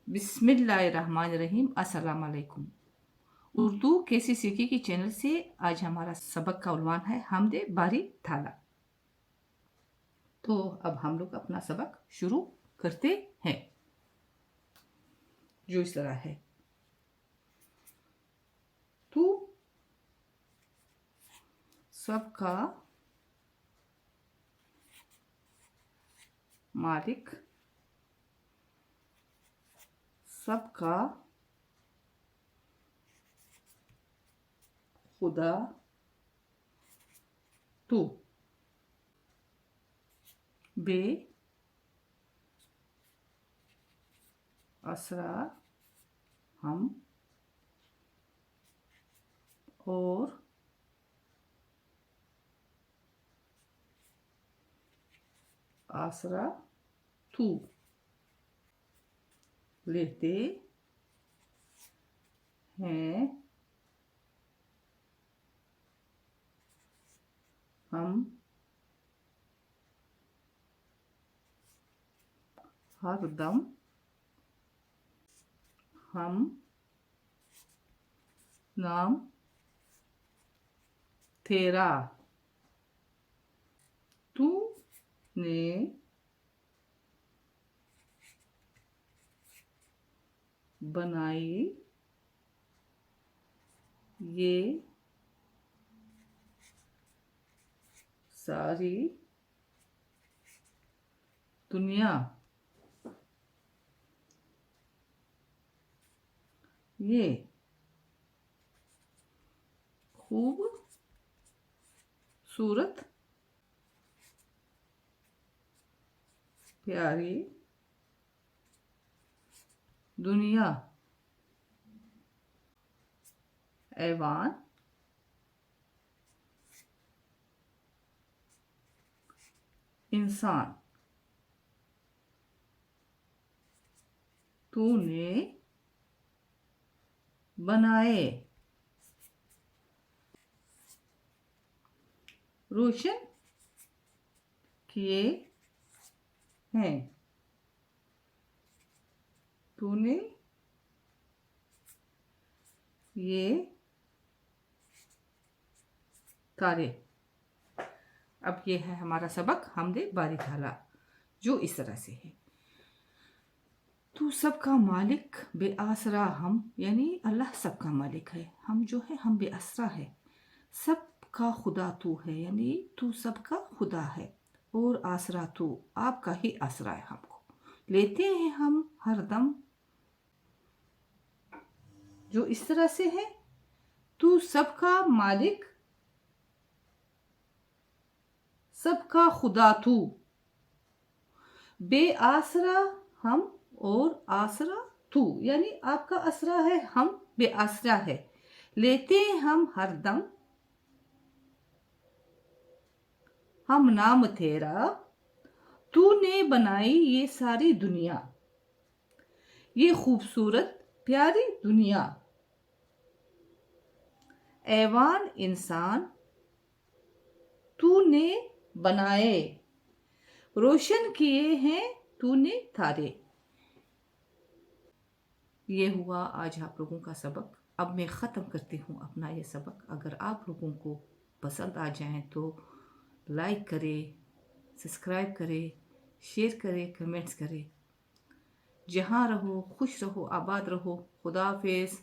बिस्मिल्लाहिर्रहमानिर्रहीम। अस्सलाम वालेकुम। उर्दू कैसे सीखी की चैनल से आज हमारा सबक का उन्वान है हमदे बारी थाला। तो अब हम लोग अपना सबक शुरू करते हैं, जो इस तरह है। तू सबका मालिक, सबका खुदा तू, बे असरा हम, और आसरा तू, लेते हैं हम हर दम, हम नाम तेरा, तूने बनाई ये सारी दुनिया, ये खूबसूरत प्यारी दुनिया, ऐवान इंसान, तूने बनाए रोशन किए हैं, तूने ये तारे। अब ये है हमारा सबक हमदे बारी थाला, जो इस तरह से है। तू सबका मालिक बेआसरा हम, यानी अल्लाह सबका मालिक है, हम जो है हम बेआसरा है। सबका खुदा तू है, यानी तू सबका खुदा है, और आसरा तू, आपका ही आसरा है हमको। लेते हैं हम हरदम, जो इस तरह से है। तू सबका मालिक, सबका खुदा तू, बेआसरा हम और आसरा तू, यानी आपका आसरा है, हम बेआसरा है। लेते हैं हम हरदम, हम नाम तेरा, तूने बनाई ये सारी दुनिया, ये खूबसूरत प्यारी दुनिया, ऐवान इंसान तूने बनाए, रोशन किए हैं तूने तारे। ये हुआ आज आप लोगों का सबक। अब मैं ख़त्म करती हूँ अपना ये सबक। अगर आप लोगों को पसंद आ जाए तो लाइक करें, सब्सक्राइब करें, शेयर करें, कमेंट्स करें। जहाँ रहो खुश रहो, आबाद रहो। खुदा हाफिज़।